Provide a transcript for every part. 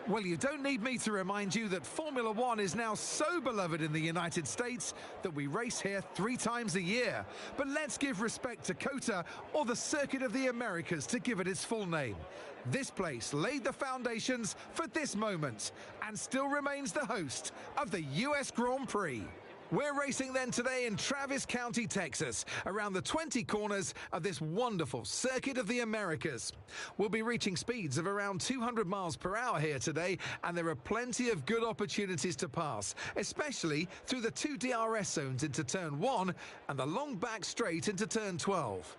Well, you don't need me to remind you that Formula One is now so beloved in the United States that we race here 3 times a year. But let's give respect to COTA, or the Circuit of the Americas, to give it its full name. This place laid the foundations for this moment and still remains the host of the US Grand Prix. We're racing then today in Travis County, Texas, around the 20 corners of this wonderful Circuit of the Americas. We'll be reaching speeds of around 200 miles per hour here today, and there are plenty of good opportunities to pass, especially through the 2 DRS zones into Turn 1 and the long back straight into Turn 12.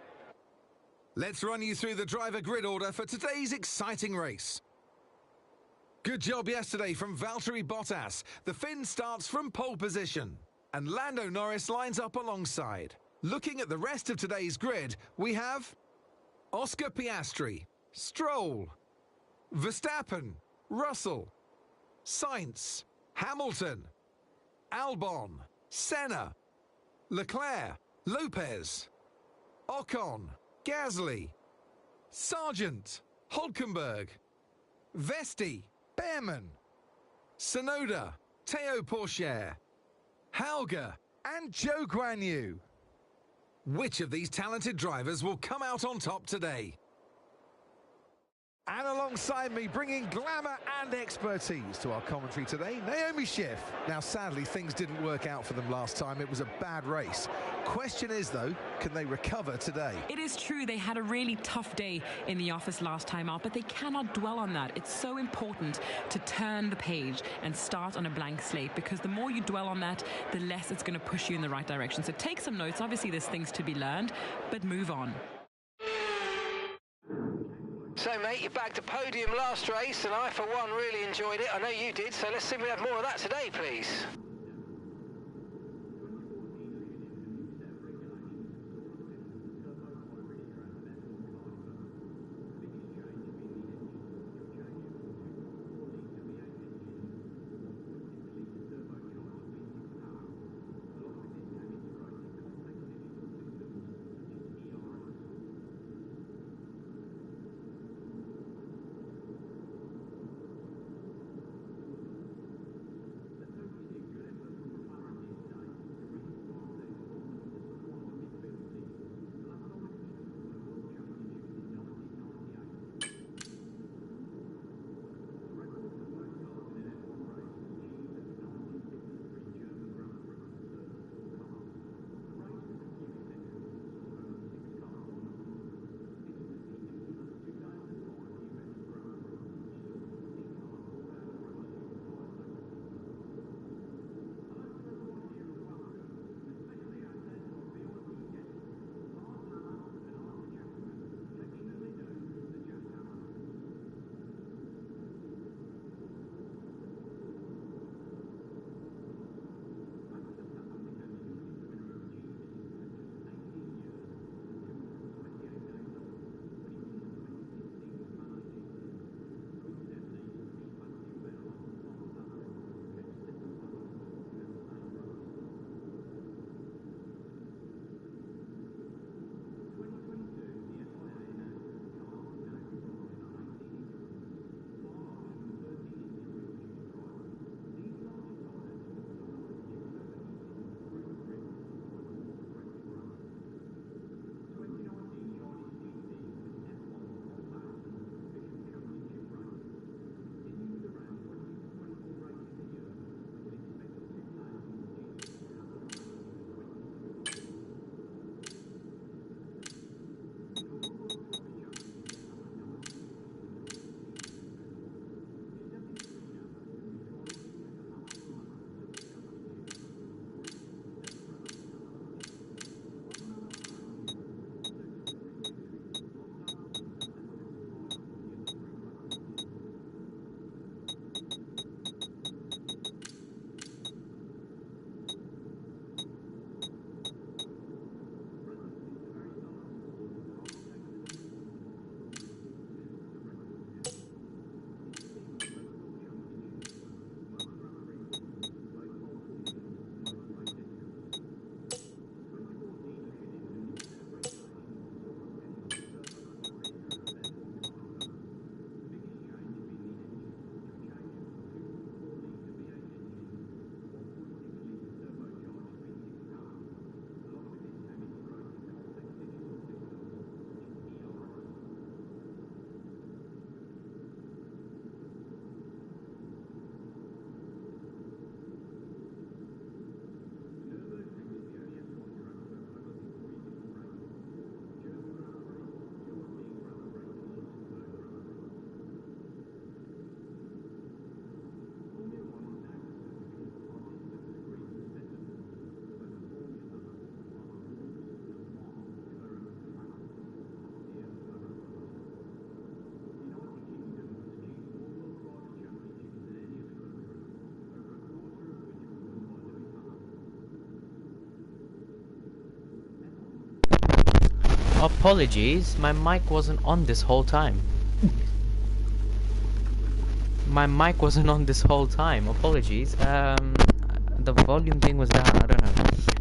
Let's run you through the driver grid order for today's exciting race. Good job yesterday from Valtteri Bottas. The Finn starts from pole position, and Lando Norris lines up alongside. Looking at the rest of today's grid, we have Oscar Piastri, Stroll, Verstappen, Russell, Sainz, Hamilton, Albon, Senna, Leclerc, Lopez, Ocon, Gasly, Sargent, Hülkenberg, Vesti, Behrman, Tsunoda, Théo Pourchaire, Hauger, and Zhou Guanyu. Which of these talented drivers will come out on top today? And alongside me, bringing glamour and expertise to our commentary today, Naomi Schiff. Now, sadly, things didn't work out for them last time. It was a bad race. Question is, though, can they recover today? It is true, they had a really tough day in the office last time out, but they cannot dwell on that. It's so important to turn the page and start on a blank slate, because the more you dwell on that, the less it's going to push you in the right direction. So take some notes. Obviously, there's things to be learned, but move on. So, mate, you bagged a podium last race, and I, for one, really enjoyed it. I know you did, so let's see if we have more of that today, please. Apologies, my mic wasn't on this whole time. My mic wasn't on this whole time. Apologies. The volume thing was down. I don't know.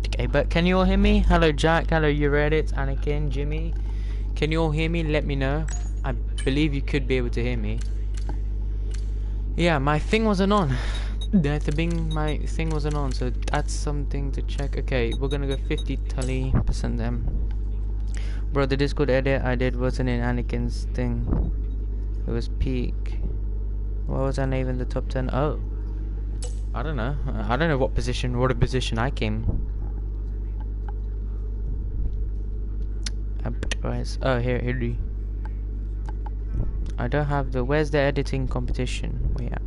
Okay, but can you all hear me? Hello, Jack. Hello, Euredit, Anakin, Jimmy. Can you all hear me? Let me know. I believe you could be able to hear me. Yeah, my thing wasn't on. My thing wasn't on, so that's something to check. Okay, we're gonna go 50% them. Bro, the Discord edit I did wasn't in Anakin's thing. It was peak. Why was I not even the top 10? Oh, I don't know. I don't know what a position I came. Oh, here. I don't have the. Where's the editing competition? Where at?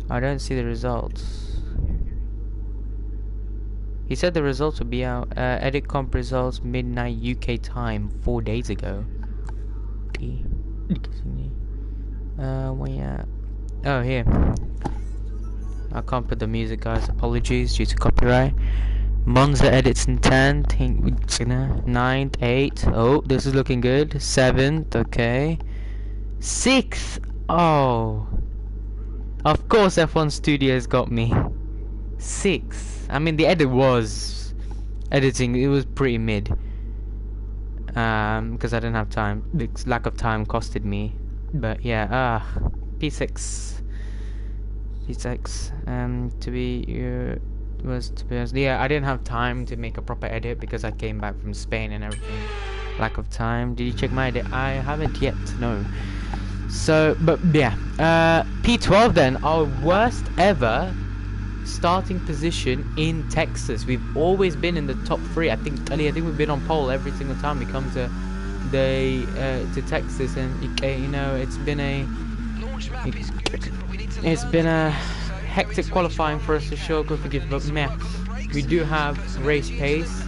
I don't see the results. He said the results would be out. Edit comp results midnight UK time 4 days ago. Where at? Oh, here. I can't put the music, guys. Apologies due to copyright. Monza edits in 10th, 9th, 8th. Oh, this is looking good. 7th, okay. 6th. Oh. Of course F1 Studios got me. 6th. I mean, the edit was editing. It was pretty mid. Because I didn't have time. The lack of time costed me. But yeah, P6. To be honest, yeah, I didn't have time to make a proper edit because I came back from Spain and everything. Lack of time. Did you check my edit? I haven't yet, no. So, but yeah, P12 then, our worst ever starting position in Texas. We've always been in the top 3. I think we've been on pole every single time we come to Texas, and you know, it's been a hectic qualifying for us to show. God forgive, but meh, we do have race pace.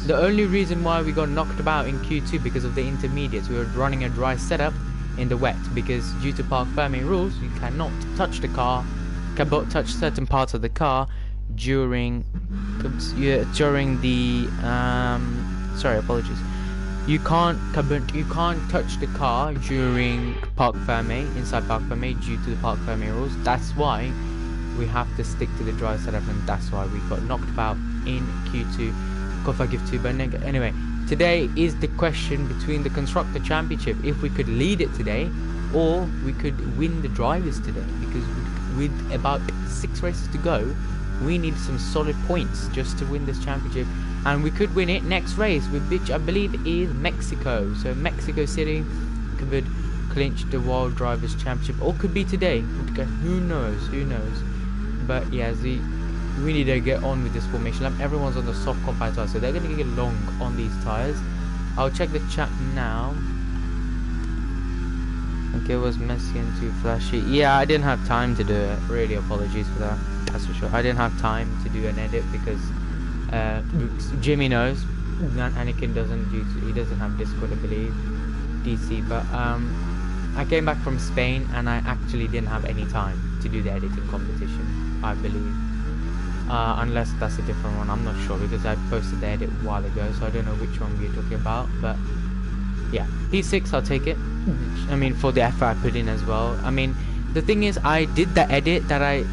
The only reason why we got knocked about in Q2 because of the intermediates, we were running a dry setup in the wet, because due to park Fermi rules, you cannot touch the car, cannot touch certain parts of the car during the sorry, apologies. You can't touch the car during Parc Fermé, inside Parc Fermé, due to the Parc Fermé rules. That's why we have to stick to the dry setup, and that's why we got knocked about in Q2. God forgive too, but anyway, today is the question between the Constructor Championship, if we could lead it today, or we could win the drivers today, because with about 6 races to go, we need some solid points just to win this championship. And we could win it next race, which I believe is Mexico. So Mexico City could clinch the World Drivers' Championship, or could be today. Who knows? But yeah, we need to get on with this formation lap. Everyone's on the soft compact tires, so they're going to get long on these tires. I'll check the chat now. Okay, it was messy and too flashy. Yeah, I didn't have time to do it. Really, apologies for that. That's for sure. I didn't have time to do an edit because Jimmy knows, Anakin doesn't. He doesn't have Discord, I believe, DC. But I came back from Spain and I actually didn't have any time to do the editing competition, I believe. Unless that's a different one, I'm not sure, because I posted the edit a while ago, so I don't know which one we're talking about. But yeah, P6, I'll take it. I mean, for the effort I put in as well. I mean, the thing is, I did the edit that I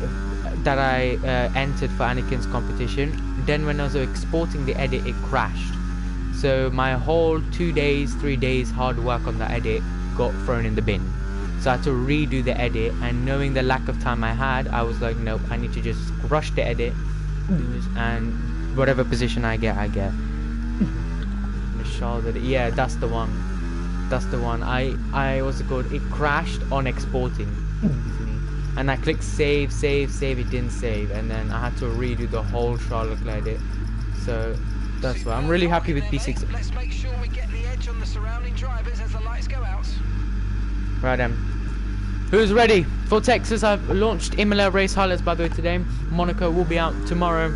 entered for Anakin's competition. Then when I was exporting the edit, it crashed. So my whole 2 days, 3 days hard work on the edit got thrown in the bin. So I had to redo the edit, and knowing the lack of time I had, I was like, nope, I need to just rush the edit, and whatever position I get. Yeah, that's the one. What's it called? It crashed on exporting. And I clicked save, it didn't save, and then I had to redo the whole Charlotte Leclerc edit. So that's why I'm really happy with P6. Let's make sure we get the edge on the surrounding drivers as the lights go out. Right then. Who's ready for Texas? I've launched Imola race highlights, by the way, today. Monaco will be out tomorrow.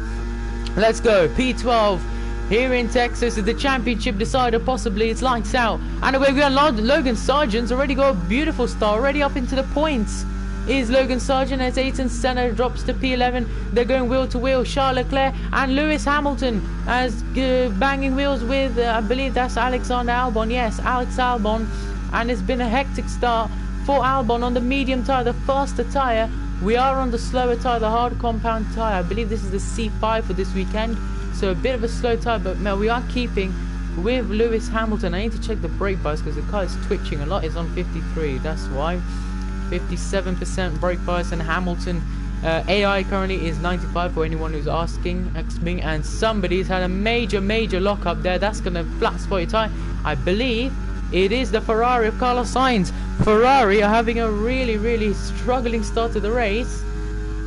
Let's go. P12 here in Texas is the championship decider, possibly. It's lights out. And away we got Logan Sargent's already got a beautiful start, already up into the points. is Logan Sargent as Ayrton Senna drops to P11. They're going wheel to wheel. Charles Leclerc and Lewis Hamilton as banging wheels with, I believe that's Alexander Albon. Yes, Alex Albon. And it's been a hectic start for Albon on the medium tyre, the faster tyre. We are on the slower tyre, the hard compound tyre. I believe this is the C5 for this weekend. So a bit of a slow tyre, but we are keeping with Lewis Hamilton. I need to check the brake bias because the car is twitching a lot. It's on 53, that's why. 57% brake bias, and Hamilton AI currently is 95 for anyone who's asking. And somebody's had a major lock up there. That's going to flat spot your tyre. I believe it is the Ferrari of Carlos Sainz. Ferrari are having a really struggling start to the race.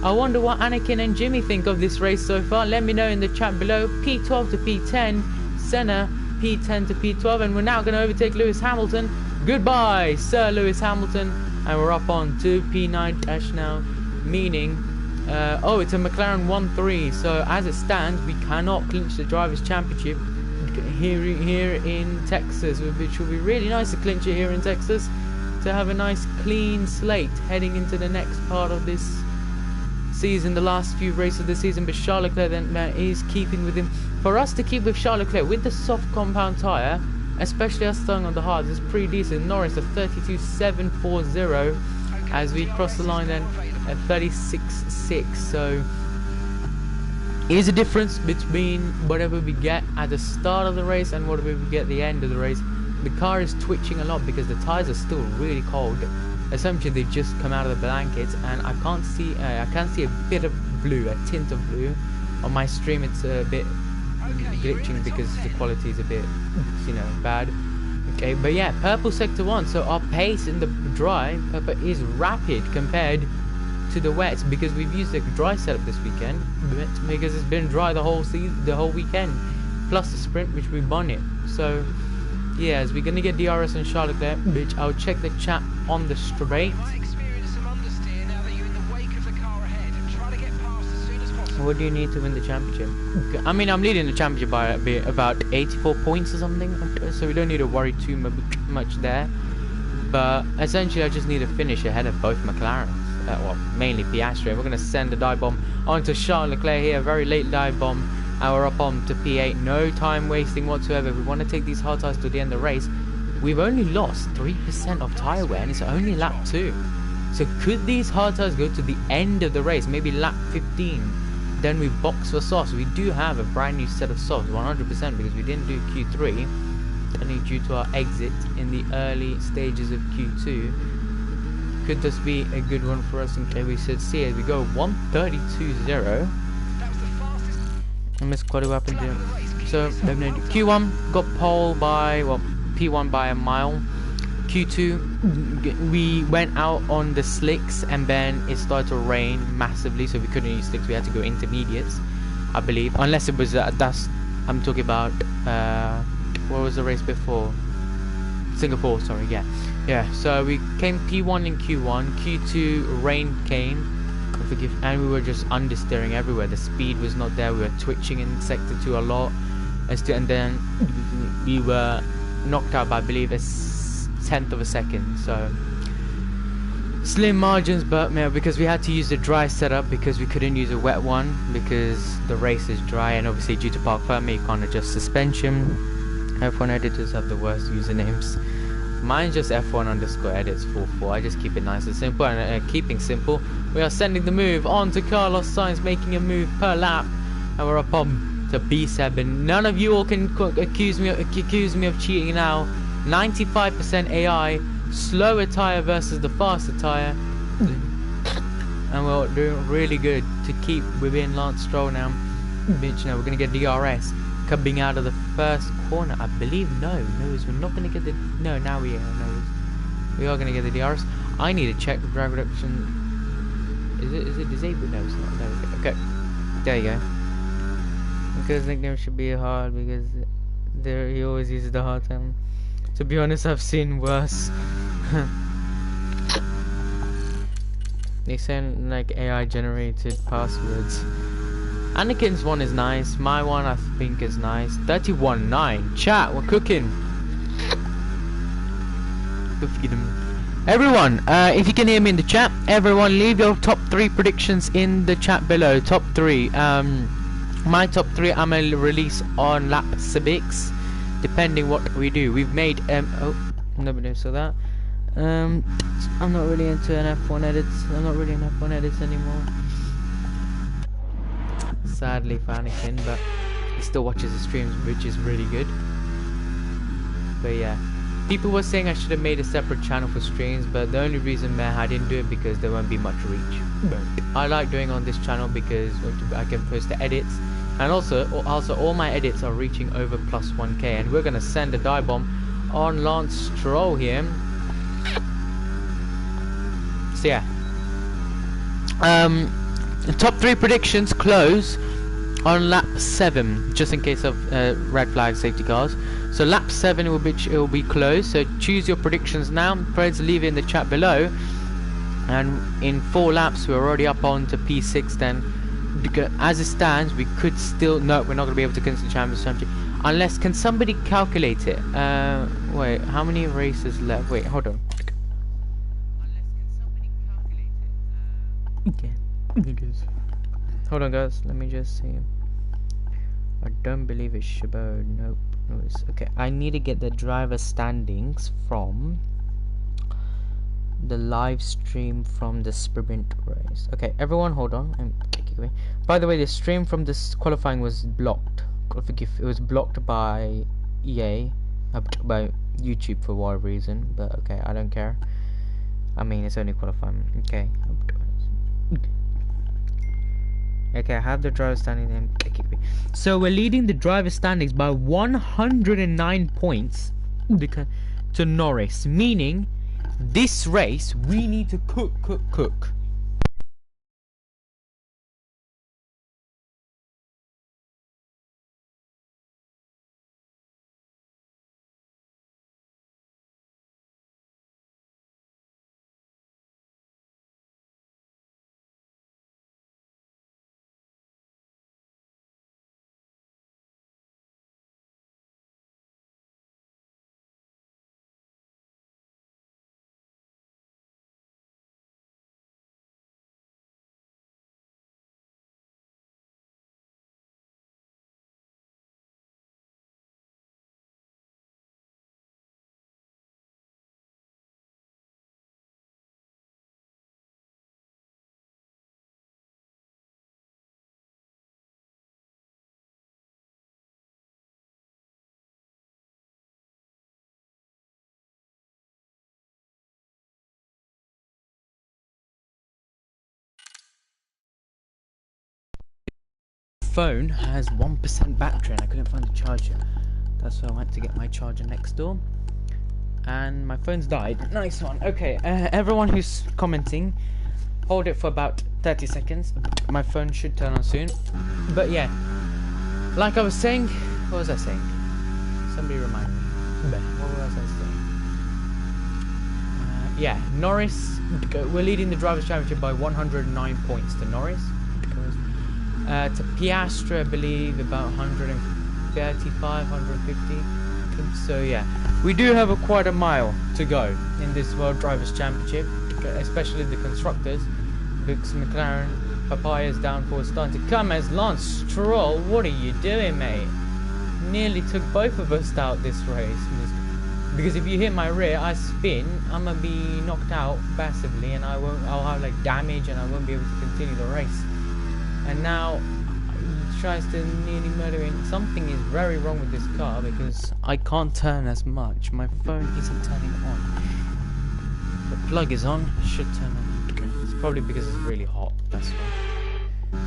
I wonder what Anakin and Jimmy think of this race so far. Let me know in the chat below. P12 to P10, Senna P10 to P12, and we're now going to overtake Lewis Hamilton. Goodbye, Sir Lewis Hamilton. And we're up on to P9 dash now, meaning oh, it's a McLaren 1-3. So as it stands, we cannot clinch the Drivers' Championship here in Texas, which will be really nice to clinch it here in Texas, to have a nice clean slate heading into the next part of this season, the last few races of the season. But Charles Leclerc then is keeping with him. For us to keep with Charles Leclerc with the soft compound tyre, especially us starting on the hards, is pretty decent. Norris at 32.740 as we cross the line then at 36.6. So here's a difference between whatever we get at the start of the race and whatever we get at the end of the race. The car is twitching a lot because the tyres are still really cold. Essentially they've just come out of the blankets, and I can see a bit of blue, a tint of blue. On my stream it's a bit glitching because the quality is a bit, you know, bad. Okay, but yeah, purple sector 1. So our pace in the dry is rapid compared to the wet, because we've used a dry setup this weekend because it's been dry the whole weekend, plus the sprint which we won it. So yeah, as we're gonna get DRS and Charles Leclerc, which I'll check the chat on the straight. What do you need to win the championship? I mean, I'm leading the championship by about 84 points or something, so we don't need to worry too much there. But essentially, I just need to finish ahead of both McLaren, well, mainly Piastri. We're going to send a dive bomb onto Charles Leclerc here, very late dive bomb, and we're up on to P8. No time wasting whatsoever. We want to take these hard tyres to the end of the race. We've only lost 3% of tyre wear, and it's only lap 2. So could these hard tyres go to the end of the race, maybe lap 15? Then we box for softs. We do have a brand new set of softs, 100%, because we didn't do Q3, only due to our exit in the early stages of Q2. Could this be a good one for us? Okay, we should see as we go 132.0. I missed quite a weapon here. So Q1 got pole by, well, P1 by a mile. Q2 we went out on the slicks, and then it started to rain massively, so we couldn't use slicks. We had to go intermediates, I believe, unless it was dust. I'm talking about what was the race before? Singapore, sorry. Yeah, so we came P1 in Q1. Q2 rain came, and we were just understeering everywhere. The speed was not there. We were twitching in sector 2 a lot, and then we were knocked out by, I believe, a 1/10 of a second. So slim margins, but yeah, because we had to use the dry setup because we couldn't use a wet one because the race is dry, and obviously due to park permit you can't adjust suspension. F1 editors have the worst usernames. Mine's just F1_edits44. I just keep it nice and simple, and keeping simple, we are sending the move on to Carlos Sainz, making a move per lap, and we're up on to B7. None of you all can accuse me of cheating now. 95% AI, slower tyre versus the faster tyre, and we're doing really good to keep within Lance Stroll now. Bitch, now we're gonna get DRS coming out of the first corner, I believe. No, we're not gonna get the. No, now we are. No, we are gonna get the DRS. I need to check the drag reduction. Is it disabled? No, it's not. No, okay, there you go. Because nickname should be hard because he always uses the hard time. To be honest, I've seen worse. They sound like AI generated passwords. Anakin's one is nice. My one I think is nice. 31.9. Chat, we're cooking. Good for them. Everyone, if you can hear me in the chat, everyone leave your top 3 predictions in the chat below. Top 3. My top 3 I'm gonna release on lap 6, depending what we do. We've made oh, nobody saw that. I'm not really into an F1 edits. I'm not really in F1 edits anymore. Sadly for Anakin, but he still watches the streams, which is really good. But yeah, people were saying I should have made a separate channel for streams, but the only reason I didn't do it because there won't be much reach. But I like doing on this channel because I can post the edits, and also all my edits are reaching over plus 1k, and we're gonna send a dive bomb on Lance Stroll here. So yeah, the top 3 predictions close on lap 7, just in case of red flag safety cars. So lap 7 it will be closed. So choose your predictions now. Friends, leave it in the chat below. And in 4 laps, we're already up on to P6. Then, because as it stands, we could still no, we're not gonna be able to cancel the championship unless can somebody calculate it. Wait, how many races left? Wait, hold on. Okay. Hold on, guys. Let me just see. I don't believe it's Chabot. Nope. No, it's okay. I need to get the driver standings from the live stream from the sprint race. Okay, everyone, hold on. By the way, the stream from this qualifying was blocked. It was blocked by EA, by YouTube for whatever reason. But okay, I don't care. I mean, it's only qualifying. Okay. Okay, I have the driver standing in. So we're leading the driver standings by 109 points to Norris, meaning this race we need to cook. Phone has 1% battery and I couldn't find the charger. That's why I went to get my charger next door, and my phone's died. Nice one. Okay, everyone who's commenting, hold it for about 30 seconds. My phone should turn on soon. But yeah, like I was saying, what was I saying? Somebody remind me. What was I saying? Yeah, Norris, we're leading the Drivers' Championship by 109 points to Norris. To Piastri, I believe, about 135, 150. So yeah, we do have quite a mile to go in this World Drivers' Championship, especially the constructors. Because McLaren, Papaya's downfall is starting to come as Lance Stroll. What are you doing, mate? Nearly took both of us out this race. Because if you hit my rear, I spin, I'm gonna be knocked out massively, and I'll have like damage, and I won't be able to continue the race. And now he tries to nearly murder me. Something is very wrong with this car because I can't turn as much. My phone isn't turning on. The plug is on, it should turn on. It's probably because it's really hot, that's why.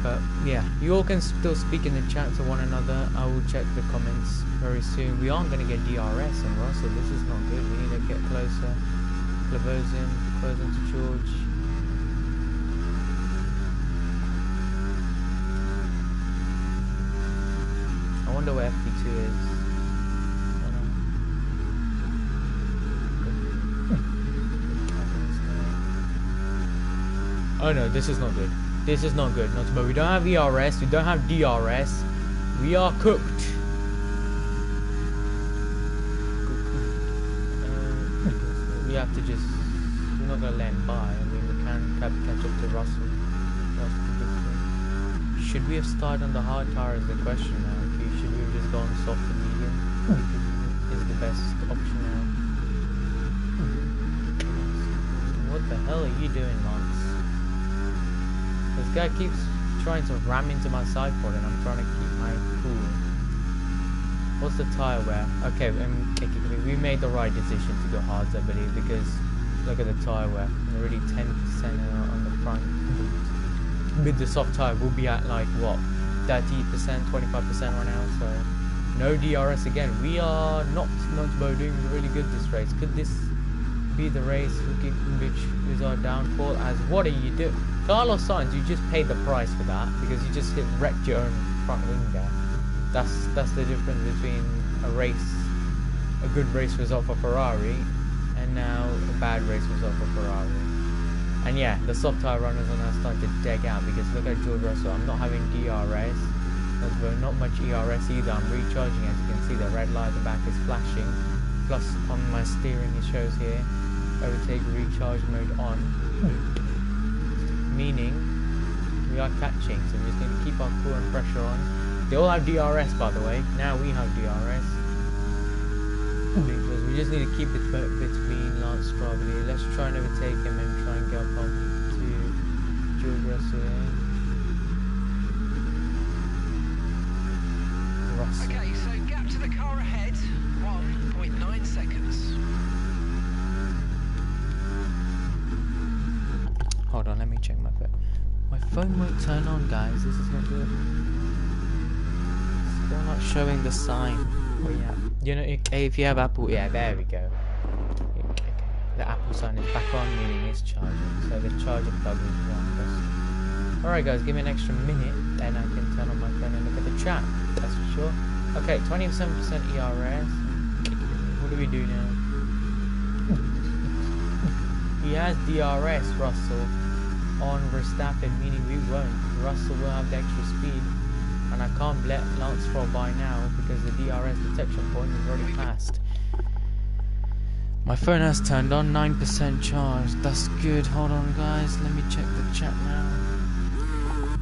But yeah, you all can still speak in the chat to one another. I will check the comments very soon. We aren't going to get DRS on Russell, this is not good. We need to get closer. Close into George. I wonder where FP2 is. Oh no, this is not good. This is not good. But we don't have ERS, we don't have DRS. We are cooked. we have to just, we're not going to let him by. I mean, we can catch up to Russell. That's the big thing. Should we have started on the hard tire is the question now. Okay, should we have just gone soft and medium? Is the best option now. What the hell are you doing, Lance? This guy keeps trying to ram into my side pod and I'm trying to keep my cool. What's the tire wear? Okay, we made the right decision to go hards, I believe, because look at the tire wear. We're already 10% on the front. With the soft tire, we'll be at like what, 30%, 25% right now. So no DRS again. We are not doing really good this race. Could this be the race which is our downfall? As what are you doing, Carlos Sainz? You just paid the price for that because you just wrecked your own front wing there. That's the difference between a good race result for Ferrari, and now a bad race result for Ferrari. And yeah, the soft tire runners are now starting to dig out because look at George Russell. I'm not having DRS, not much ERS either. I'm recharging, as you can see. The red light at the back is flashing. Plus on my steering it shows here overtake recharge mode on, meaning we are catching. So we're just going to keep our cool and pressure on. They all have DRS, by the way. Now we have DRS. Because we just need to keep it between Lance Stroll. Let's try and overtake him and try and get up to George Russell. Okay, so gap to the car ahead, 1.9 seconds. Hold on, let me check my phone. My phone won't turn on, guys. This is not good. Still not showing the sign. Oh yeah. You know, if you have Apple, yeah, there we go. Okay. The Apple sign is back on, meaning it's charging. So the charger plug is on. Alright guys, give me an extra minute, then I can turn on my phone and look at the chat. That's for sure. Okay, 27% ERS. What do we do now? He has DRS, Russell, on Verstappen, meaning we won't. Russell will have the extra speed. And I can't let Lance Stroll by now because the DRS detection point is already passed. My phone has turned on, 9% charged. That's good. Hold on, guys. Let me check the chat now.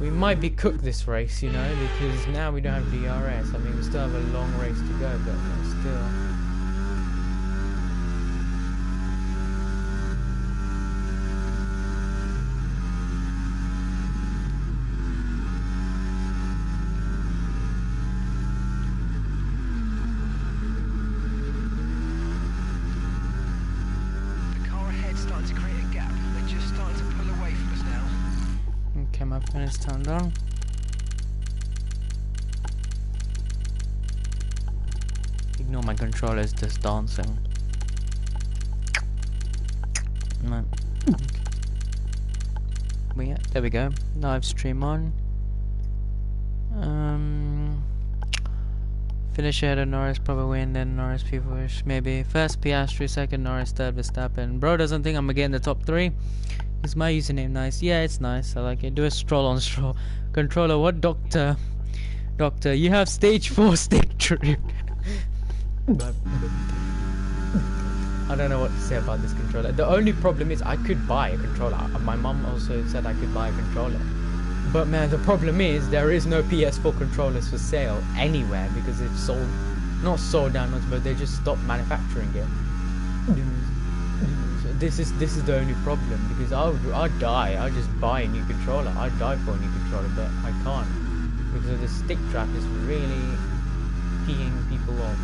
We might be cooked this race, you know, because now we don't have DRS. I mean, we still have a long race to go, but still. My phone is turned on. Ignore my controller, it's just dancing. No. Okay. But yeah, there we go. Live stream on. Finish ahead of Norris, probably win, then Norris P4ish, maybe. First Piastri, second Norris, third Verstappen. Bro doesn't think I'm gonna get in the top 3. Is my username nice? Yeah, it's nice. I like it. Do a stroll on stroll. Controller, what doctor? Doctor, you have stage 4 stick trip. I don't know what to say about this controller. The only problem is I could buy a controller. My mum also said I could buy a controller. But man, the problem is there is no PS4 controllers for sale anywhere because it's sold, not sold down, but they just stopped manufacturing it. This is the only problem because I'd die. I'd just buy a new controller. I'd die for a new controller, but I can't because the stick trap is really peeing people off.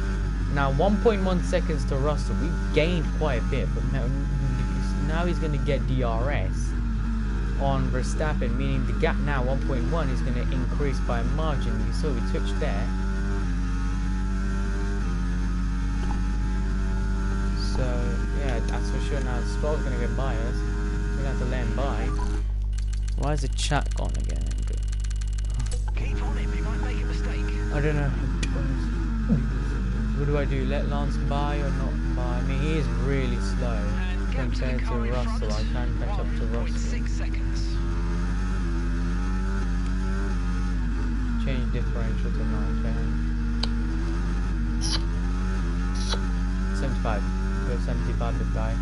Now 1.1 seconds to Russell. We gained quite a bit, but now he's going to get DRS on Verstappen, meaning the gap now 1.1 is going to increase by a margin. You saw we switched there. So yeah, that's for sure. Now Stroll's gonna get by us. We're gonna have to let him by. Why is the chat gone again? Keep on him, he might make a mistake. I don't know. What do I do? Let Lance by or not by? I mean, he is really slow compared to Russell. I can catch up to Russell. 6 seconds. Change differential to 9. 75. Go 75 this guy.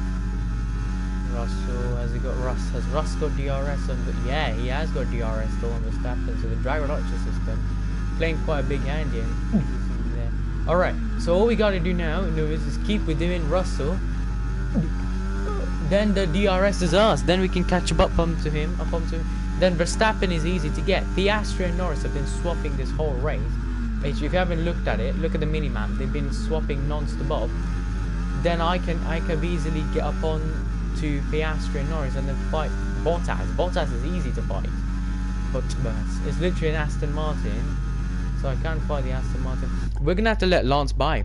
Russell, has Russ got DRS on the... Yeah, he has got DRS still on the Verstappen, so the drag reduction system playing quite a big hand here. Alright, so all we gotta do now is just keep doing Russell. Then the DRS is us, then we can catch up onto him, Then Verstappen is easy to get. Piastri and Norris have been swapping this whole race. If you haven't looked at it, look at the mini-map. They've been swapping non-stop. Then I can easily get up on to Piastri and Norris and then fight Bottas. Bottas is easy to fight. But it's literally an Aston Martin. So I can't fight the Aston Martin. We're going to have to let Lance by.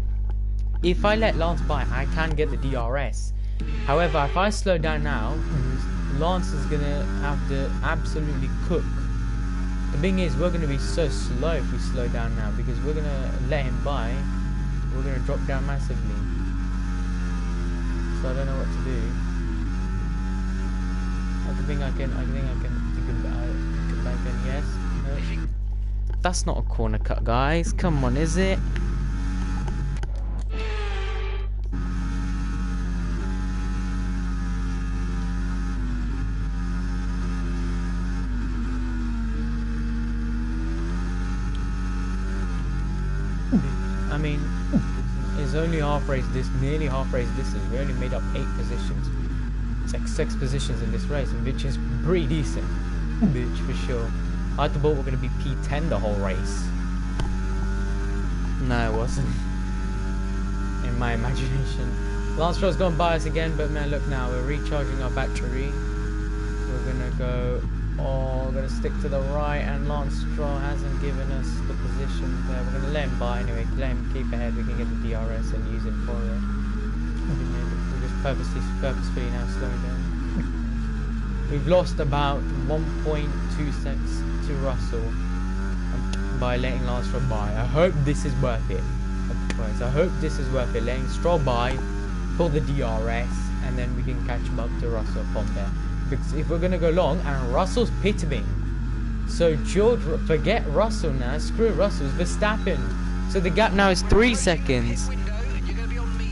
If I let Lance by, I can get the DRS. However, if I slow down now, Lance is going to have to absolutely cook. The thing is, we're going to be so slow if we slow down now, because we're going to let him by. We're going to drop down massively. So I don't know what to do. I think I can think about it. Yes. No. That's not a corner cut, guys. Come on, is it? I mean, it's only half race. Nearly half race distance. We only made up 8 positions. It's like 6 positions in this race, which is pretty decent, bitch, for sure. I thought we were gonna be P10 the whole race. No, it wasn't. In my imagination. Lance Stroll's gone by us again, but man, look now, we're recharging our battery. We're gonna go. Oh, we're gonna stick to the right, and Lance Stroll hasn't given us the position there. We're gonna let him by anyway. Let him keep ahead. We can get the DRS and use it for it. We're just purposefully now slowing down. We've lost about 1.2 seconds to Russell by letting Lance Stroll by. I hope this is worth it. I hope this is worth it. Letting Stroll by for the DRS, and then we can catch him up to Russell from there. Because if we're gonna go long, and Russell's pitting, so George, forget Russell now. Screw Russell, it's Verstappen. So the gap now is 3 seconds.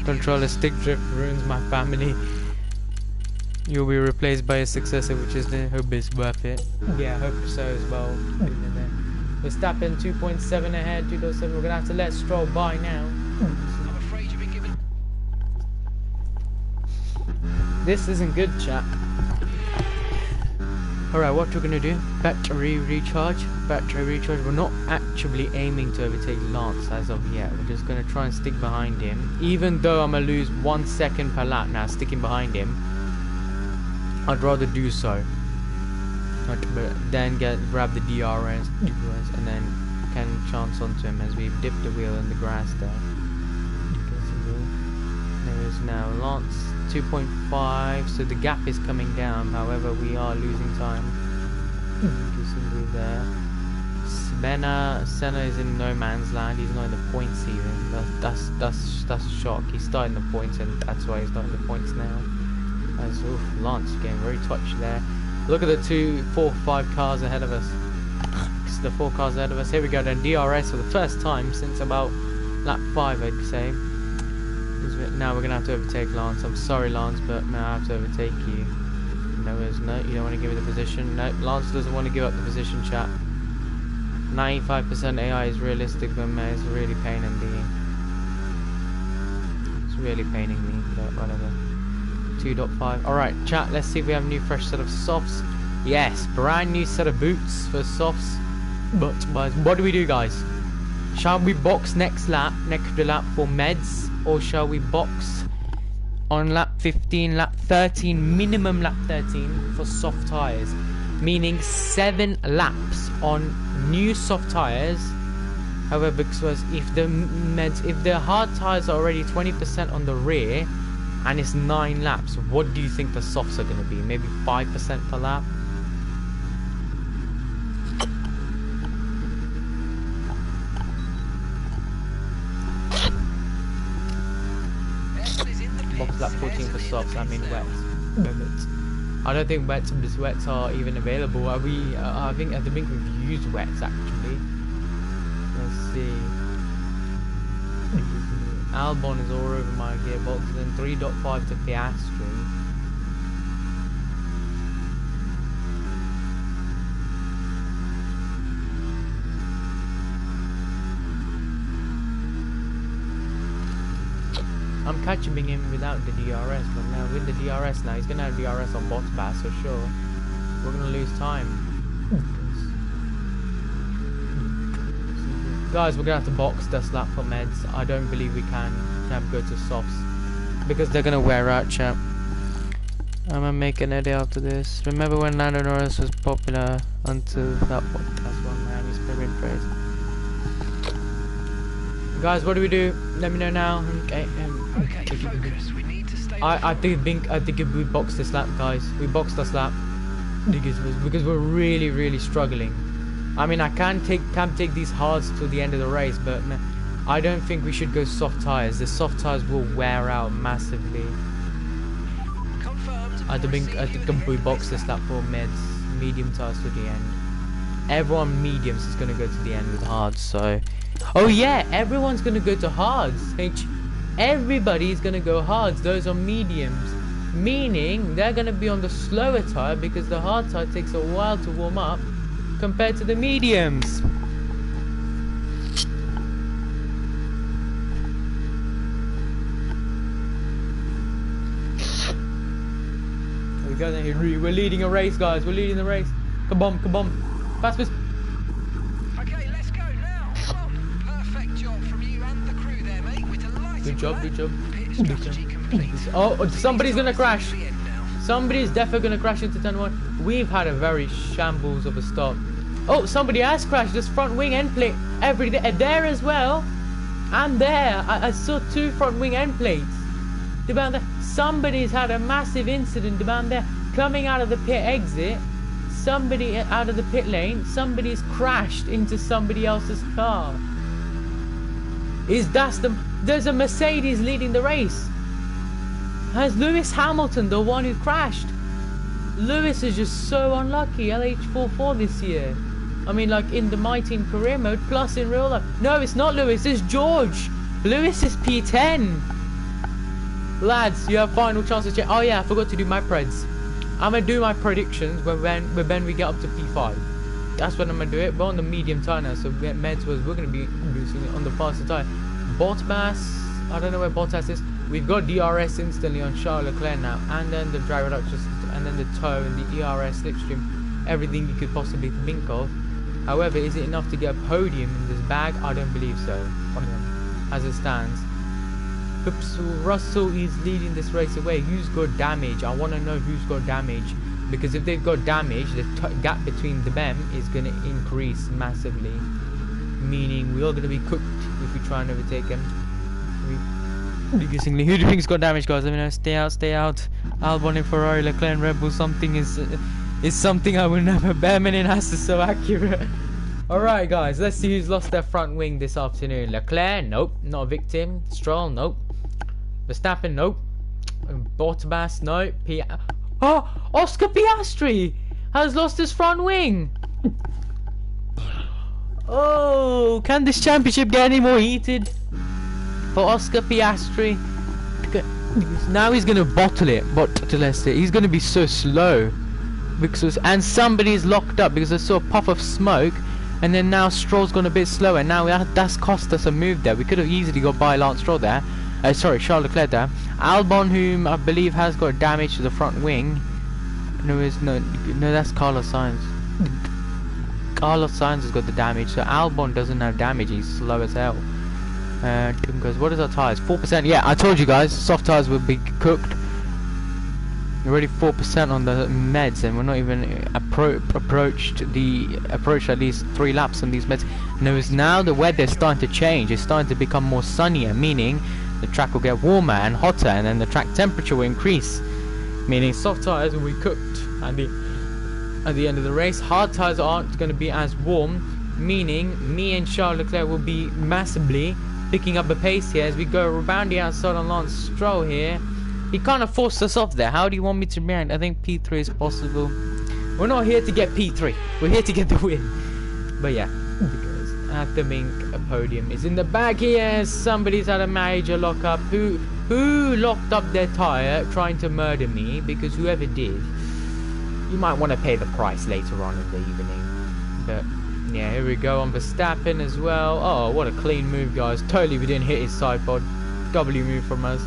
Controller stick drift ruins my family. You'll be replaced by a successor, which is the hope is worth it. Yeah, I hope so as well. Verstappen 2.7 ahead, 2.7. We're gonna have to let Stroll by now. I'm afraid you've been given. This isn't good, chat. Alright, what we're gonna do? Battery recharge. We're not actually aiming to overtake Lance as of yet. We're just gonna try and stick behind him. Even though I'm gonna lose 1 second per lap now, sticking behind him, I'd rather do so. Then grab the DRS and then can chance onto him as we've dipped the wheel in the grass there. There is now Lance 2.5, so the gap is coming down. However, we are losing time. There. Senna is in no man's land. He's not in the points even. That's a shock. He's starting the points, and that's why he's starting the points now. As Lance getting very touched there. Look at the 2, 4, 5 cars ahead of us. The 4 cars ahead of us. Here we go then. DRS for the first time since about lap 5, I'd say. Now we're gonna have to overtake Lance. I'm sorry, Lance, but now I have to overtake you. No, you don't want to give me the position. No, Lance doesn't want to give up the position, chat. 95% AI is realistic, but man, it's really paining me. It's really paining me, but whatever. 2.5. Alright, chat, let's see if we have a new fresh set of softs. Yes, brand new set of boots for softs. But what do we do, guys? Shall we box next lap for meds, or shall we box on lap 15, lap 13, minimum lap 13 for soft tires? Meaning 7 laps on new soft tires. However, because if the hard tires are already 20% on the rear and it's 9 laps, what do you think the softs are going to be? Maybe 5% per lap? Box lap 14 for softs, I mean wet. I don't think wets are even available. Are we? I think we've used wets actually. Let's see. Albon is all over my gearbox, and then 3.5 to Piastri. I'm catching him without the DRS, but now with the DRS now, he's going to have DRS on Bottas, so sure. We're going to lose time. Guys, we're going to have to box this lap for meds. I don't believe we can go to softs, because they're going to wear out, chat. I'm gonna make an edit after this. Remember when Lando Norris was popular until that podcast one, man? He's very praised. Guys, what do we do? Let me know now. Okay. Okay, focus. We need to stay. I think we boxed this lap, guys. We boxed this lap because we're really struggling. I mean, I can take these hards till the end of the race, but I don't think we should go soft tires. The soft tires will wear out massively. I think we box this lap for meds, medium tires to the end. Everyone mediums is gonna go to the end with hards. So, oh yeah, everyone's gonna go to hards. Everybody's gonna go hards. Those are mediums, meaning they're gonna be on the slower tire because the hard tire takes a while to warm up compared to the mediums. We're leading a race, guys. We're leading the race. Come on. Fast. Okay, let's go now. Perfect job from you and the crew there, mate. We're delighted. Good job. Pit strategy complete. Oh, somebody's gonna crash. Somebody's definitely gonna crash into turn 1. We've had a very shambles of a stop. Oh, somebody has crashed. This front wing end plate there as well. And there, I saw 2 front wing end plates. Down there, somebody's had a massive incident down there. Coming out of the pit exit, somebody out of the pit lane, somebody's crashed into somebody else's car. There's a Mercedes leading the race. Has Lewis Hamilton the one who crashed? Lewis is just so unlucky. LH44 this year. I mean, like in the My Team career mode, plus in real life. No, it's not Lewis, it's George. Lewis is P10. Lads, you have final chance to check. Oh yeah, I forgot to do my preds. I'm gonna do my predictions when we get up to P5. That's when I'm gonna do it. We're on the medium tire now, so meds we're gonna be boosting it on the faster tire. Bottas, I don't know where Bottas is. We've got DRS instantly on Charles Leclerc now, and then the driver reduction system, and then the toe and the ERS slipstream, everything you could possibly think of. However, is it enough to get a podium in this bag? I don't believe so. As it stands. Oops, Russell is leading this race away. Who's got damage? I want to know who's got damage, because if they've got damage, the gap between them is going to increase massively, meaning we're all going to be cooked if we try and overtake him. Who do you think's got damage, guys? Let me know. Stay out. Albon and Ferrari, Leclerc and Red Bull. Something is something I will never bear. Menin-Haas is so accurate. Alright, guys, let's see who's lost their front wing this afternoon. Leclerc, nope, not a victim. Stroll, nope. Verstappen, nope. Bottas, no. Oscar Piastri has lost his front wing. Oh, can this championship get any more heated for Oscar Piastri? Now he's gonna bottle it. He's gonna be so slow and somebody's locked up because I saw a puff of smoke. And then now Stroll's gone a bit slower. Now that's cost us a move there. We could have easily got by Lance Stroll there. Sorry, Charles Leclerc there. Albon, whom I believe has got damage to the front wing. No, that's Carlos Sainz. Carlos Sainz has got the damage, so Albon doesn't have damage. He's slow as hell. Because what is our tires? 4%. Yeah, I told you guys, soft tires will be cooked. Already 4% on the meds, and we're not even approached at least 3 laps on these meds. Now the weather is starting to change. It's starting to become more sunnier, meaning the track will get warmer and hotter, and then the track temperature will increase, meaning soft tires will be cooked at the end of the race. Hard tires aren't going to be as warm, meaning me and Charles Leclerc will be massively picking up the pace here as we go rebounding outside on Lance Stroll here. He kind of forced us off there. How do you want me to react? I think P3 is possible. We're not here to get P3. We're here to get the win. But yeah, because after being a podium is in the bag here. Somebody's had a major lockup. Who locked up their tire trying to murder me? Because whoever did, you might want to pay the price later on in the evening. But yeah, here we go on Verstappen as well. Oh, what a clean move, guys. Totally we didn't hit his side pod. W move from us.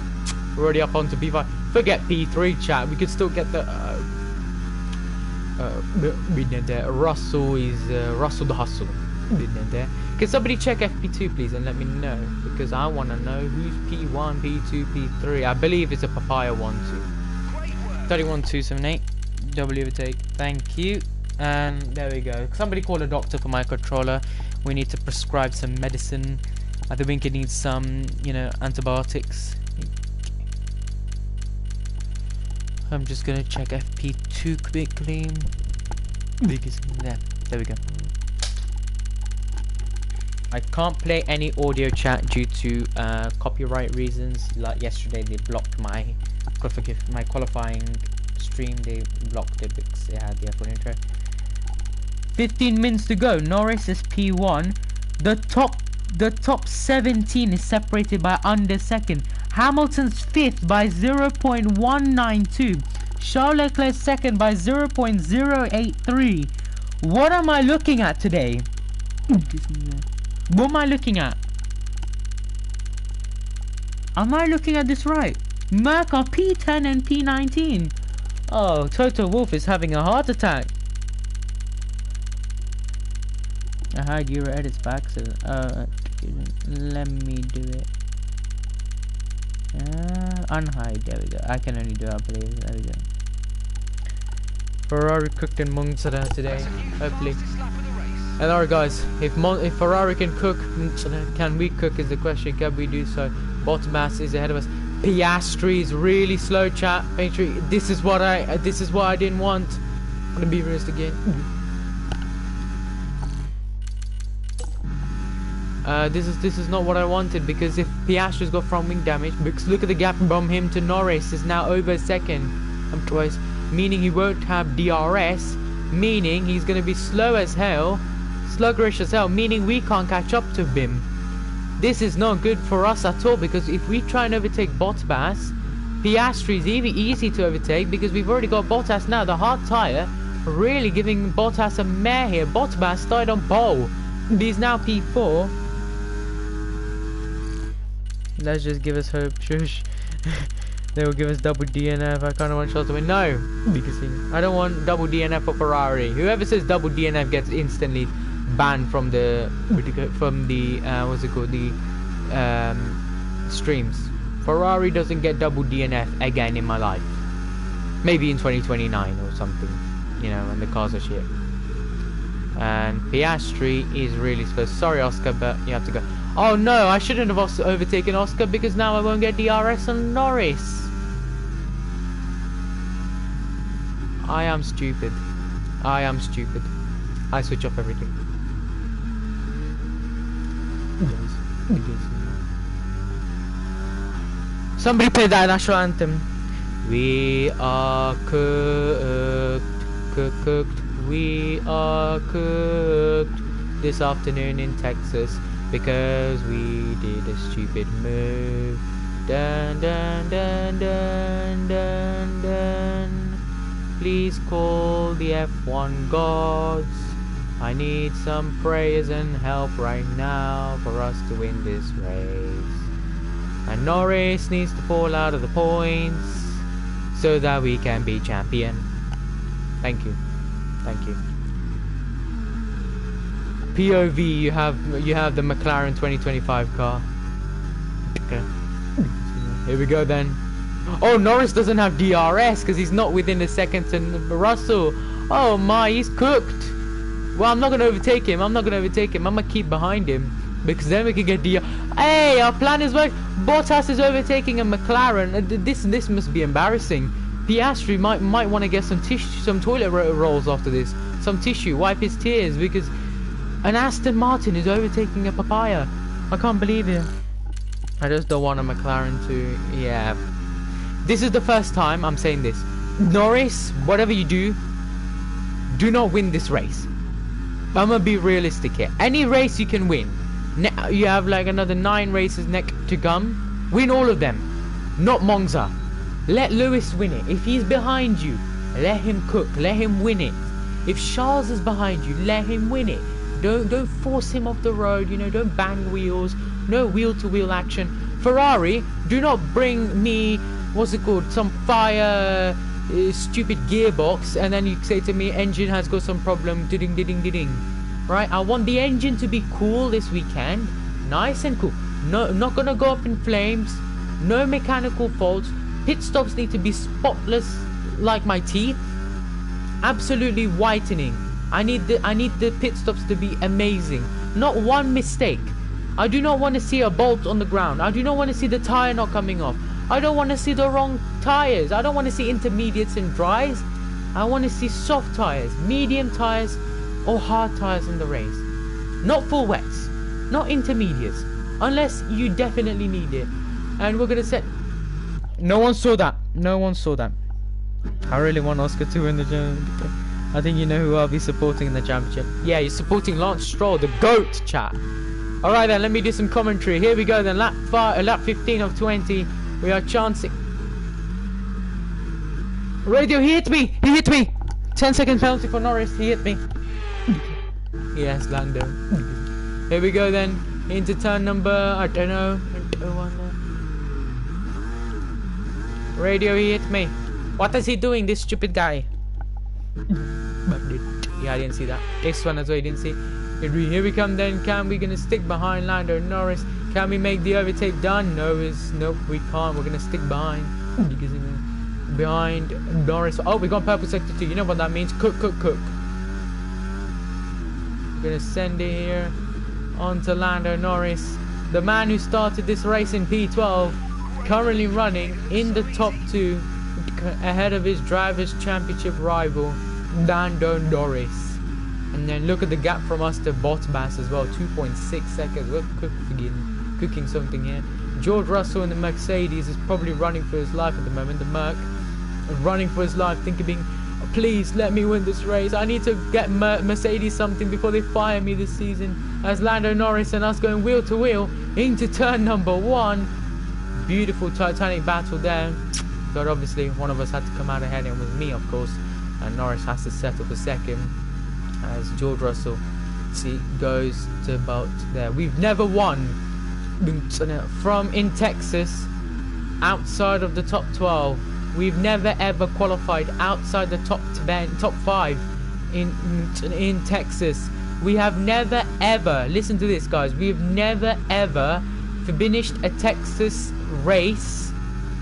We're already up onto P5. Forget P3, chat. We could still get the Russell is Russell the Hustle. Can somebody check FP2 please and let me know, because I want to know who's P1, P2, P3. I believe it's a Papaya 1-2. 31278. W overtake. Thank you. And there we go. Somebody call a doctor for my controller. We need to prescribe some medicine. I think it needs some, you know, antibiotics. I'm just gonna check FP2 quickly. There we go. I can't play any audio chat due to copyright reasons. Like yesterday, they blocked my qualifying stream. They blocked it because it had the F1 intro. 15 minutes to go. Norris is P1. The top 17 is separated by under second. Hamilton's 5th by 0.192. Charles Leclerc second by 0.083. What am I looking at today? What am I looking at? Am I looking at this right? Merc are P10 and P19. Oh, Toto Wolff is having a heart attack. I hide Euro edits back, so let me do it. Unhide, there we go. I can only do it, I believe. There we go. Ferrari cooked in Monza today, hopefully. And alright guys, if Ferrari can cook, can we cook is the question. Can we do so? Bottas is ahead of us. Piastri is really slow, chat. This is what I didn't want. I'm gonna be realistic again. This is not what I wanted, because if Piastri's got front wing damage, because look at the gap from him to Norris is now over second. Twice, meaning he won't have DRS, meaning he's gonna be slow as hell, sluggish as hell, meaning we can't catch up to him. This is not good for us at all, because if we try and overtake Bottas, Piastri is easy to overtake, because we've already got Bottas now. The hard tyre really giving Bottas a mare here. Bottas started on pole. He's now P4. Let's just give us hope. Shush. They will give us double DNF. I kind of want shots to win. No, because I don't want double DNF for Ferrari. Whoever says double DNF gets instantly banned from the what's it called, the streams. Ferrari doesn't get double DNF again in my life. Maybe in 2029 or something, you know, when the cars are shit. And Piastri is really slow. Sorry, Oscar, but you have to go. Oh no, I shouldn't have also overtaken Oscar, because now I won't get DRS on Norris. I am stupid. I am stupid. I switch off everything. Somebody play that national anthem. We are cooked, cooked. We are cooked this afternoon in Texas, because we did a stupid move. Dun dun dun dun dun dun. Please call the F1 gods. I need some prayers and help right now for us to win this race. And Norris needs to fall out of the points so that we can be champion. Thank you. Thank you. POV, you have the McLaren 2025 car. Okay. Here we go then. Oh, Norris doesn't have DRS because he's not within a second to Russell. Oh my, he's cooked. Well, I'm not gonna overtake him. I'm gonna keep behind him, because then we can get DRS. Hey, our plan is working. Bottas is overtaking a McLaren. This must be embarrassing. Piastri might want to get some tissue, some toilet rolls after this. Some tissue, wipe his tears, because an Aston Martin is overtaking a Papaya. I can't believe it. I just don't want a McLaren to... Yeah. This is the first time I'm saying this. Norris, whatever you do not win this race. I'm gonna be realistic here. Any race you can win. You have like another 9 races next to come. Win all of them. Not Monza. Let Lewis win it. If he's behind you, let him cook. Let him win it. If Charles is behind you, let him win it. Don't force him off the road. You know, don't bang wheels. No wheel-to-wheel action. Ferrari, do not bring me, what's it called, some fire stupid gearbox, and then you say to me engine has got some problem, ding ding ding ding. Right, I want the engine to be cool this weekend, nice and cool. No, not gonna go up in flames, no mechanical faults. Pit stops need to be spotless like my teeth, absolutely whitening. I need the pit stops to be amazing, not one mistake. I do not want to see a bolt on the ground. I do not want to see the tire not coming off. I don't want to see the wrong tires. I don't want to see intermediates and dries. I want to see soft tires, medium tires, or hard tires in the race. Not full wets, not intermediates, unless you definitely need it. And we're gonna set. No one saw that. No one saw that. I really want Oscar to win the championship. I think you know who I'll be supporting in the championship. Yeah, you're supporting Lance Stroll, the GOAT, chat. Alright then, let me do some commentary. Here we go then, lap 15 of 20. We are chancing. Radio, he hit me! He hit me! 10-second penalty for Norris, he hit me. Yes, Lando. Here we go then, into turn number, I don't know. Radio, he hit me. What is he doing, this stupid guy? Yeah, I didn't see that. This one as well, I didn't see. Here we come then. Can we gonna stick behind Lando Norris? Can we make the overtake done? Nope, we can't. We're gonna stick behind Norris. Oh, we got purple sector 2. You know what that means? Cook. We're gonna send it here onto Lando Norris, the man who started this race in P12, currently running in the top 2 ahead of his drivers' championship rival Lando Norris. And then look at the gap from us to Bottas as well, 2.6 seconds. We're cooking something here. George Russell in the Mercedes is probably running for his life at the moment. The Merc is running for his life, thinking, please let me win this race. I need to get Mercedes something before they fire me this season. As Lando Norris and us going wheel to wheel into turn number 1. Beautiful Titanic battle there. But obviously one of us had to come out ahead, and it was me, of course. And Norris has to settle for second as George Russell goes to about there. We've never won from in Texas outside of the top 12. We've never ever qualified outside the top 5 in Texas. We have never ever, listen to this guys, we've never ever finished a Texas race,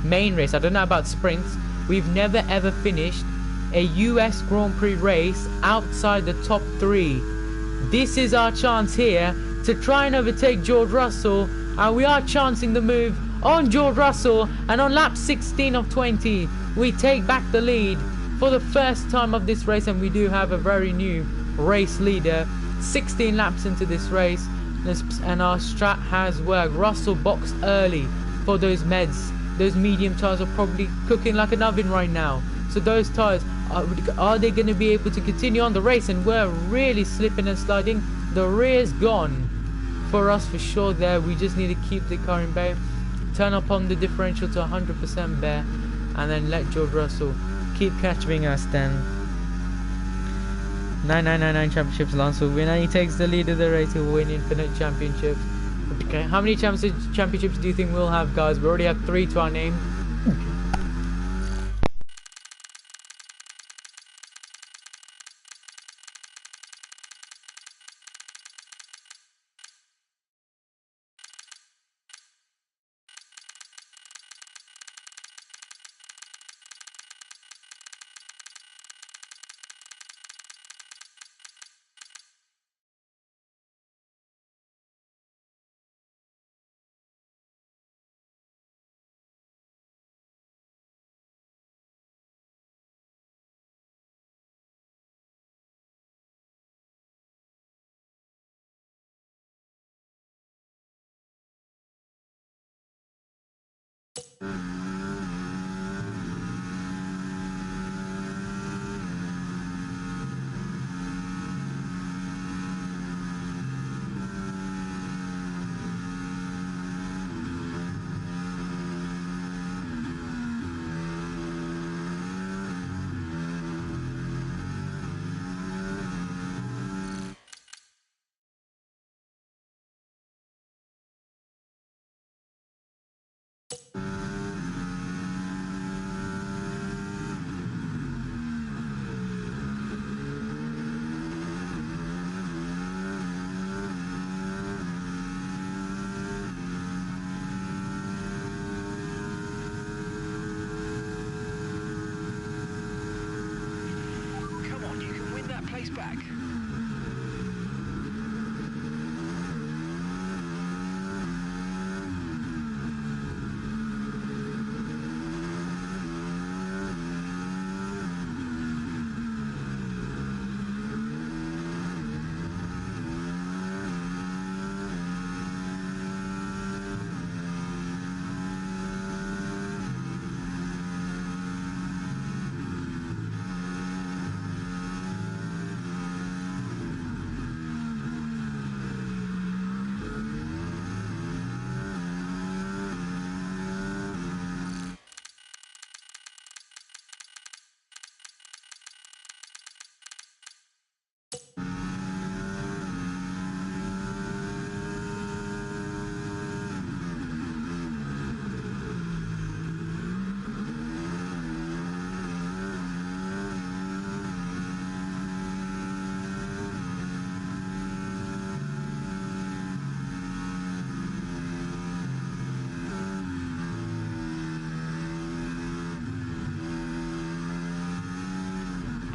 main race, I don't know about sprints, we've never ever finished a US Grand Prix race outside the top 3. This is our chance here to try and overtake George Russell, and we are chancing the move on George Russell, and on lap 16 of 20 we take back the lead for the first time of this race, and we do have a very new race leader. 16 laps into this race, and our strat has worked. Russell boxed early for those meds. Those medium tires are probably cooking like an oven right now, so those tires, are they going to be able to continue on the race? And we're really slipping and sliding. The rear's gone for us for sure there. We just need to keep the car in bay, turn up on the differential to 100% bare, and then let George Russell keep catching us then. 9999 championships, Lance will win, and he takes the lead of the race. He'll win infinite championships. Okay, how many championships do you think we'll have, guys? We already have 3 to our name. Come on, you can win that place back.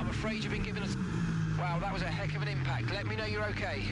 Afraid you've been given us... Wow, that was a heck of an impact. Let me know you're okay.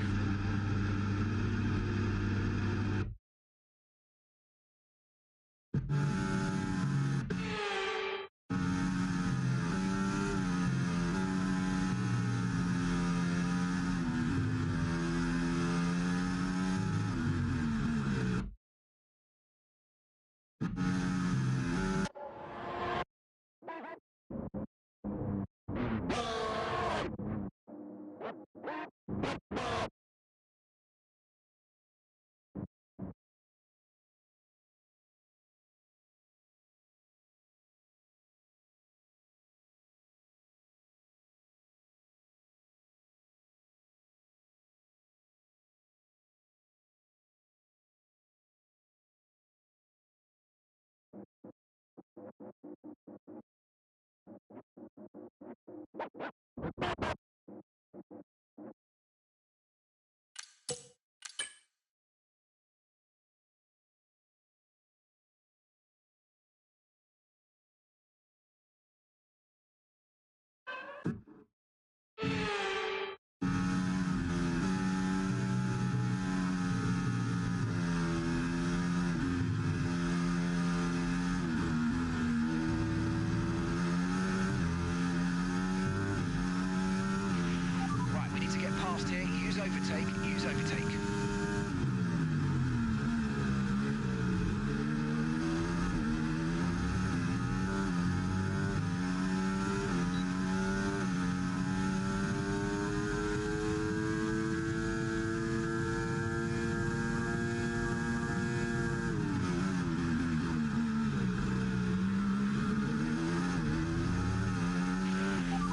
Use overtake.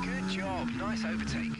Good job, nice overtake.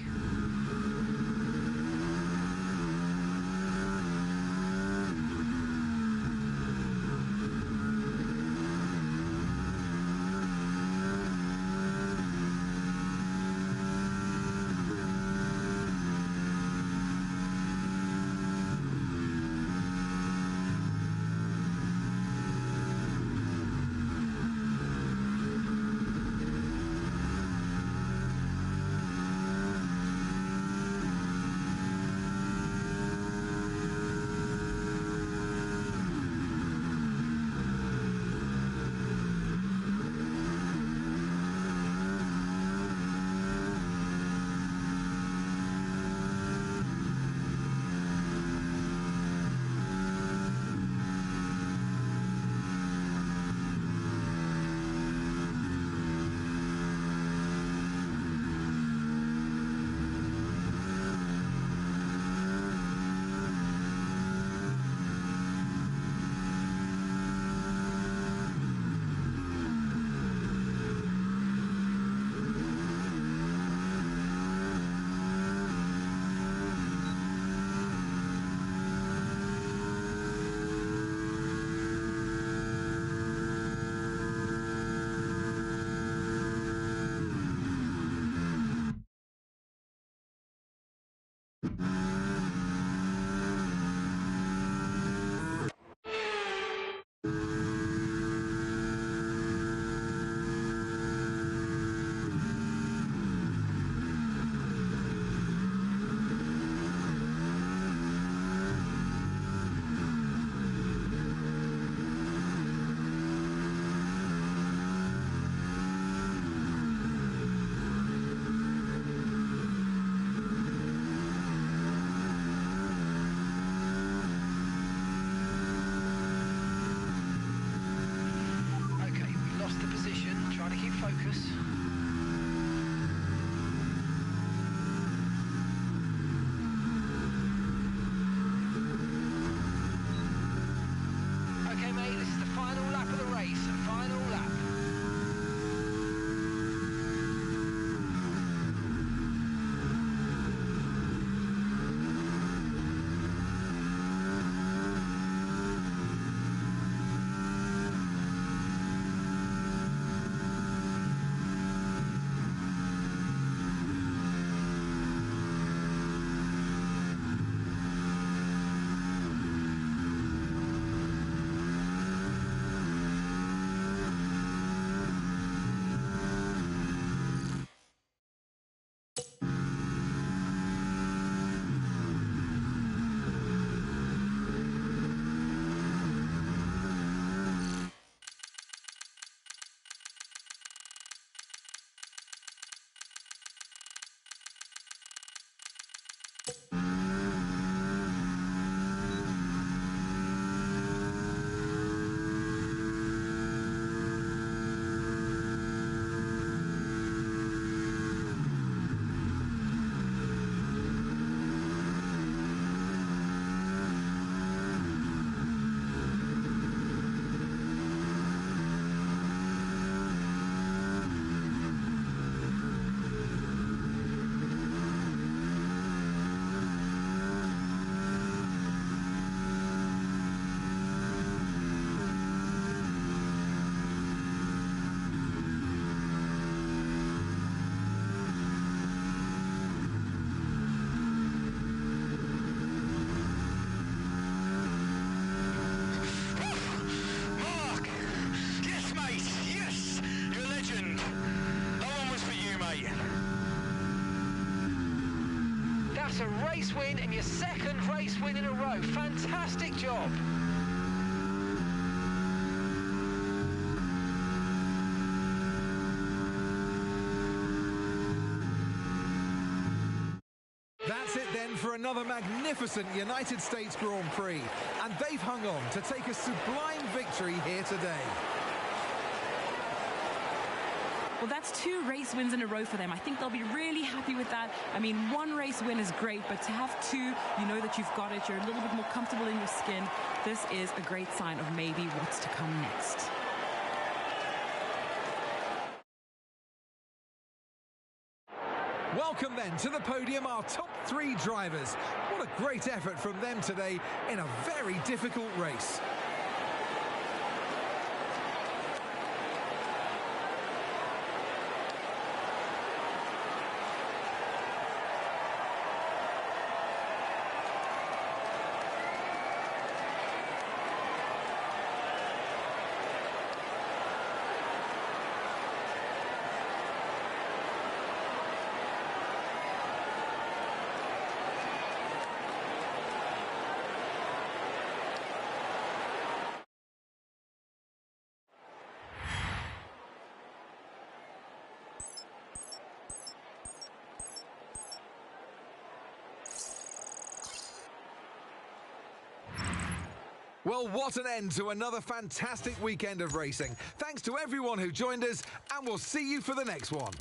That's a race win and your second race win in a row. Fantastic job. That's it then for another magnificent United States Grand Prix. And they've hung on to take a sublime victory here today. Well, that's 2 race wins in a row for them. I think they'll be really happy with that. I mean, 1 race win is great, but to have 2, you know that you've got it. You're a little bit more comfortable in your skin. This is a great sign of maybe what's to come next. Welcome then to the podium, our top 3 drivers. What a great effort from them today in a very difficult race. Well, what an end to another fantastic weekend of racing. Thanks to everyone who joined us, and we'll see you for the next one.